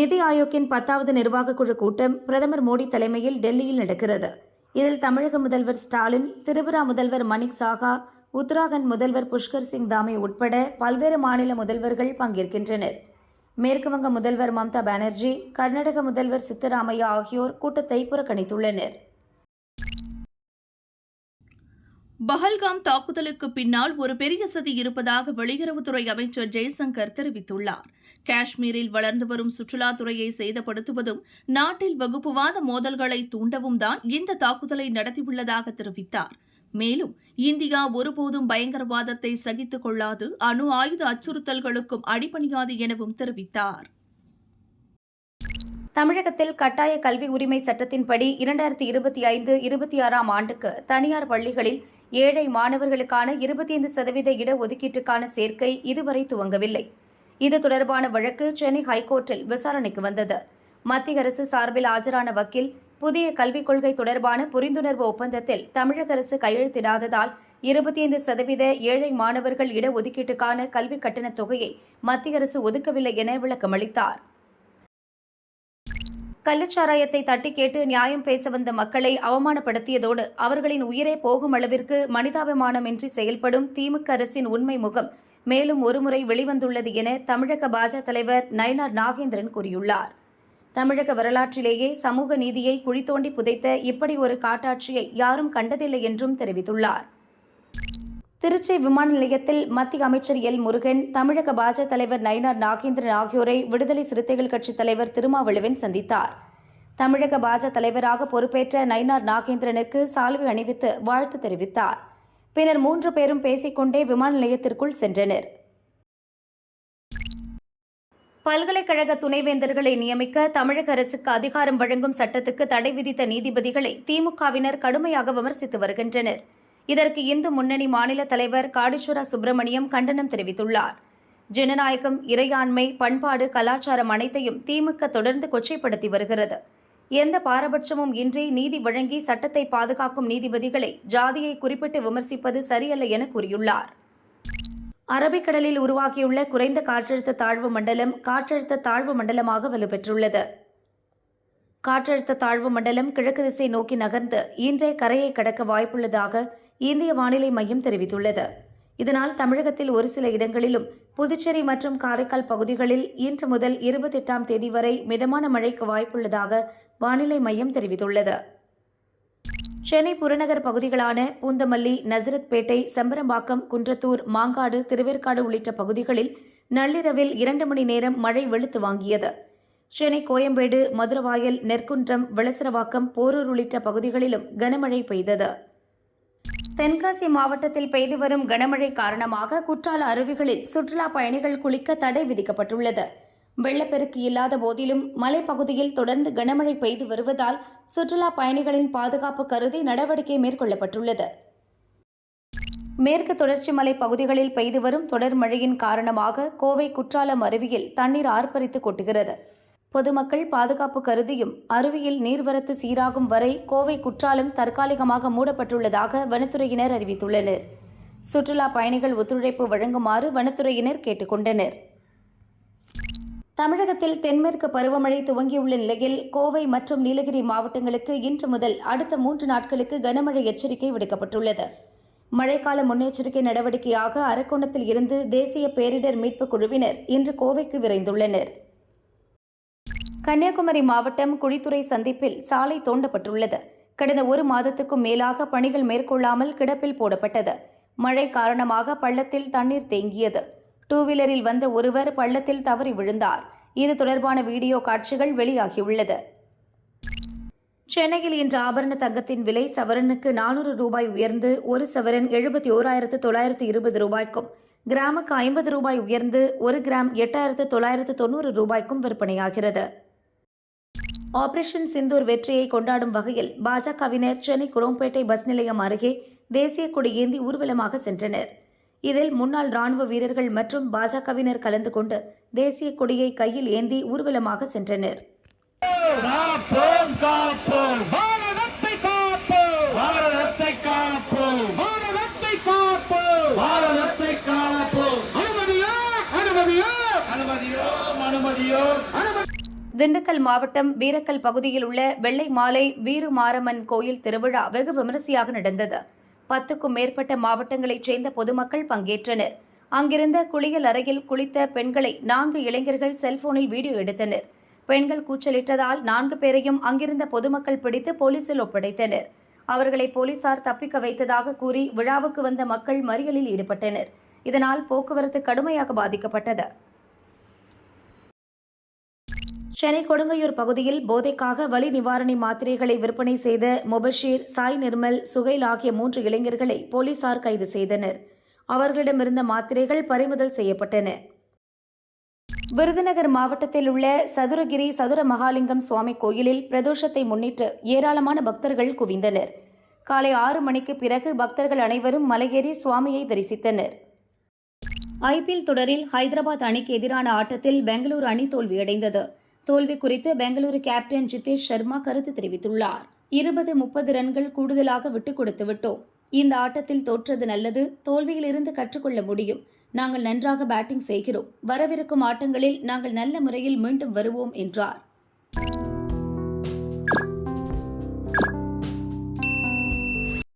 நிதி ஆயோக்கின் 10வது நிர்வாக குழு கூட்டம் பிரதமர் மோடி தலைமையில் டெல்லியில் நடக்கிறது. இதில் தமிழக முதல்வர் ஸ்டாலின், திரிபுரா முதல்வர் மணிக் சாகா, உத்தராகண்ட் முதல்வர் புஷ்கர் சிங் தாமே உட்பட பல்வேறு மாநில முதல்வர்கள் பங்கேற்கின்றனர். மேற்குவங்க முதல்வர் மம்தா பானர்ஜி, கர்நாடக முதல்வர் சித்தராமையா ஆகியோர் கூட்டத்தை புறக்கணித்துள்ளனர். பஹல்காம் தாக்குதலுக்கு பின்னால் ஒரு பெரிய சதி இருப்பதாக வெளியுறவுத்துறை அமைச்சர் ஜெய்சங்கர் தெரிவித்துள்ளார். காஷ்மீரில் வளர்ந்து வரும் சுற்றுலாத்துறையை சேதப்படுத்துவதும் நாட்டில் வகுப்புவாத மோதல்களை தூண்டவும் தான் இந்த தாக்குதலை நடத்தியுள்ளதாக தெரிவித்தார். மேலும் இந்தியா ஒருபோதும் பயங்கரவாதத்தை சகித்துக் கொள்ளாது, அணு ஆயுத அச்சுறுத்தல்களுக்கும் அடிபணியாது எனவும் தெரிவித்தார். தமிழகத்தில் கட்டாய கல்வி உரிமை சட்டத்தின்படி 2025-26 ஆண்டுக்கு தனியார் பள்ளிகளில் ஏழை மாணவர்களுக்கான 25% இடஒதுக்கீட்டுக்கான சேர்க்கை இதுவரை துவங்கவில்லை. இது தொடர்பான வழக்கு சென்னை ஹைகோர்ட்டில் விசாரணைக்கு வந்தது. மத்திய அரசு சார்பில் ஆஜரான வக்கீல், புதிய கல்விக் கொள்கை தொடர்பான புரிந்துணர்வு ஒப்பந்தத்தில் தமிழக அரசு கையெழுத்திடாததால் 25% ஏழை மாணவர்கள் இடஒதுக்கீட்டுக்கான கல்வி கட்டணத் தொகையை மத்திய அரசு ஒதுக்கவில்லை என விளக்கமளித்தார். கள்ளச்சாராயத்தை தட்டி கேட்டு நியாயம் பேச வந்த மக்களை அவமானப்படுத்தியதோடு அவர்களின் உயிரே போகும் அளவிற்கு மனிதாபிமானமின்றி செயல்படும் திமுக அரசின் உண்மை முகம் மேலும் ஒருமுறை வெளிவந்துள்ளது என தமிழக பாஜக தலைவர் நயினார் நாகேந்திரன் கூறியுள்ளார். தமிழக வரலாற்றிலேயே சமூக நீதியை குழி தோண்டி புதைத்த இப்படி ஒரு காட்டாட்சியை யாரும் கண்டதில்லை என்றும் தெரிவித்துள்ளார். திருச்சி விமான நிலையத்தில் மத்திய அமைச்சர் எல் முருகன், தமிழக பாஜக தலைவர் நயினார் நாகேந்திரன் ஆகியோரை விடுதலை சிறுத்தைகள் கட்சித் தலைவர் திருமாவளவன் சந்தித்தார். தமிழக பாஜக தலைவராக பொறுப்பேற்ற நயினார் நாகேந்திரனுக்கு சால்வை அணிவித்து வாழ்த்து தெரிவித்தார். பின்னர் 3 பேரும் பேசிக்கொண்டே விமான நிலையத்திற்குள் சென்றனர். பல்கலைக்கழக துணைவேந்தர்களை நியமிக்க தமிழக அரசுக்கு அதிகாரம் வழங்கும் சட்டத்துக்கு தடை விதித்த நீதிபதிகளை திமுகவினர் கடுமையாக விமர்சித்து வருகின்றனர். இதற்கு இந்து முன்னணி மாநில தலைவர் காடீஸ்வரா சுப்பிரமணியம் கண்டனம் தெரிவித்துள்ளார். ஜனநாயகம், இறையாண்மை, பண்பாடு, கலாச்சாரம் அனைத்தையும் திமுக தொடர்ந்து கொச்சைப்படுத்தி வருகிறது. எந்த பாரபட்சமும் இன்றி நீதி வழங்கி சட்டத்தை பாதுகாக்கும் நீதிபதிகளை ஜாதியை குறிப்பிட்டு விமர்சிப்பது சரியல்ல என கூறியுள்ளார். அரபிக்கடலில் உருவாகியுள்ள குறைந்த காற்றழுத்த தாழ்வு மண்டலம் காற்றழுத்த தாழ்வு மண்டலமாக வலுப்பெற்றுள்ளது. காற்றழுத்த தாழ்வு மண்டலம் கிழக்கு திசை நோக்கி நகர்ந்து இன்றே கரையை கடக்க வாய்ப்புள்ளதாக இந்திய வானிலை மையம் தெரிவித்துள்ளது. இதனால் தமிழகத்தில் ஒரு சில இடங்களிலும், புதுச்சேரி மற்றும் காரைக்கால் பகுதிகளில் இன்று முதல் 28ஆம் தேதி வரை மிதமான மழைக்கு வாய்ப்புள்ளதாக வானிலை மையம் தெரிவித்துள்ளது. சென்னை புறநகர் பகுதிகளான பூந்தமல்லி, நசரத்பேட்டை, செம்பரம்பாக்கம், குன்றத்தூர், மாங்காடு, திருவேற்காடு உள்ளிட்ட பகுதிகளில் நள்ளிரவில் 2 மணி நேரம் மழை வெளுத்து வாங்கியது. சென்னை கோயம்பேடு, மதுரவாயல், நெற்குன்றம், விளசரவாக்கம், போரூர் உள்ளிட்ட பகுதிகளிலும் கனமழை பெய்தது. தென்காசி மாவட்டத்தில் பெய்து வரும் கனமழை காரணமாக குற்றால அருவிகளில் சுற்றுலா பயணிகள் குளிக்க தடை விதிக்கப்பட்டுள்ளது. வெள்ளப்பெருக்கு இல்லாத போதிலும் மலைப்பகுதியில் தொடர்ந்து கனமழை பெய்து வருவதால் சுற்றுலா பயணிகளின் பாதுகாப்பு கருதி நடவடிக்கை மேற்கொள்ளப்பட்டுள்ளது. மேற்கு தொடர்ச்சி மலை பகுதிகளில் பெய்து வரும் தொடர் மழையின் காரணமாக கோவை குற்றாலம் அருவியில் தண்ணீர் ஆர்ப்பரித்து கொட்டுகிறது. பொதுமக்கள் பாதுகாப்பு கருதியும் அருவியில் நீர்வரத்து சீராகும் வரை கோவை குற்றாலம் தற்காலிகமாக மூடப்பட்டுள்ளதாக வனத்துறையினர் அறிவித்துள்ளனர். சுற்றுலா பயணிகள் ஒத்துழைப்பு வழங்குமாறு வனத்துறையினர் கேட்டுக்கொண்டனர். தமிழகத்தில் தென்மேற்கு பருவமழை துவங்கியுள்ள நிலையில் கோவை மற்றும் நீலகிரி மாவட்டங்களுக்கு இன்று முதல் அடுத்த 3 நாட்களுக்கு கனமழை எச்சரிக்கை விடுக்கப்பட்டுள்ளது. மழைக்கால முன்னெச்சரிக்கை நடவடிக்கையாக அரக்கோணத்தில் இருந்து தேசிய பேரிடர் மீட்புக் குழுவினர் இன்று கோவைக்கு விரைந்துள்ளனர். கன்னியாகுமரி மாவட்டம் குழித்துறை சந்திப்பில் சாலை தோண்டப்பட்டுள்ளது. கடந்த 1 மாதத்துக்கும் மேலாக பணிகள் மேற்கொள்ளாமல் கிடப்பில் போடப்பட்டது. மழை காரணமாக பள்ளத்தில் தண்ணீர் தேங்கியது. 2 வீலரில் வந்த ஒருவர் பள்ளத்தில் தவறி விழுந்தார். இது தொடர்பான வீடியோ காட்சிகள் வெளியாகியுள்ளது. சென்னையில் இன்று ஆபரண தங்கத்தின் விலை சவரனுக்கு 400 ரூபாய் உயர்ந்து 1 சவரன் 71,920 ரூபாய்க்கும், கிராமுக்கு 50 ரூபாய் உயர்ந்து 1 கிராம் 8,990 ரூபாய்க்கும் விற்பனையாகிறது. ஆபரேஷன் சிந்தூர் வெற்றியை கொண்டாடும் வகையில் பாஜகவினர் சென்னை குரோம்பேட்டை பஸ் நிலையம் அருகே தேசிய கொடி ஏந்தி ஊர்வலமாக சென்றனர். இதில் முன்னாள் ராணுவ வீரர்கள் மற்றும் பாஜகவினர் கலந்து கொண்டு தேசிய கொடியை கையில் ஏந்தி ஊர்வலமாக சென்றனர். திண்டுக்கல் மாவட்டம் வீரக்கல் பகுதியில் உள்ள வெள்ளை மாலை வீருமாரம்மன் கோயில் திருவிழா வெகு விமரிசையாக நடந்தது. 10க்கும் மேற்பட்ட மாவட்டங்களைச் சேர்ந்த பொதுமக்கள் பங்கேற்றனர். அங்கிருந்த குளியல் அறையில் குளித்த பெண்களை 4 இளைஞர்கள் செல்போனில் வீடியோ எடுத்தனர். பெண்கள் கூச்சலிட்டதால் 4 பேரையும் அங்கிருந்த பொதுமக்கள் பிடித்து போலீசில் ஒப்படைத்தனர். அவர்களை போலீசார் தப்பிக்க வைத்ததாக கூறி விழாவுக்கு வந்த மக்கள் மறியலில் ஈடுபட்டனர். இதனால் போக்குவரத்து கடுமையாக பாதிக்கப்பட்டது. சென்னை கொடுங்கையூர் பகுதியில் போதைக்காக வலி நிவாரணி மாத்திரைகளை விற்பனை செய்த முபஷீர், சாய் நிர்மல், சுகைல் ஆகிய 3 இளைஞர்களை போலீசார் கைது செய்தனர். அவர்களிடமிருந்த மாத்திரைகள் பறிமுதல் செய்யப்பட்டன. விருதுநகர் மாவட்டத்தில் உள்ள சதுரகிரி சதுர மகாலிங்கம் சுவாமி கோயிலில் பிரதோஷத்தை முன்னிட்டு ஏராளமான பக்தர்கள் குவிந்தனர். காலை 6 மணிக்கு பிறகு பக்தர்கள் அனைவரும் மலையேறி சுவாமியை தரிசித்தனர். ஐபிஎல் தொடரில் ஹைதராபாத் அணிக்கு எதிரான ஆட்டத்தில் பெங்களூரு அணி தோல்வியடைந்தது. தோல்வி குறித்து பெங்களூரு கேப்டன் ஜிதேஷ் சர்மா கருத்து தெரிவித்துள்ளார். 20-30 ரன்கள் கூடுதலாக விட்டுக் கொடுத்து விட்டோம். இந்த ஆட்டத்தில் தோற்றது நல்லது. தோல்வியிலிருந்து கற்றுக்கொள்ள முடியும். நாங்கள் நன்றாக பேட்டிங் செய்கிறோம். வரவிருக்கும் ஆட்டங்களில் நாங்கள் நல்ல முறையில் மீண்டும் வருவோம் என்றார்.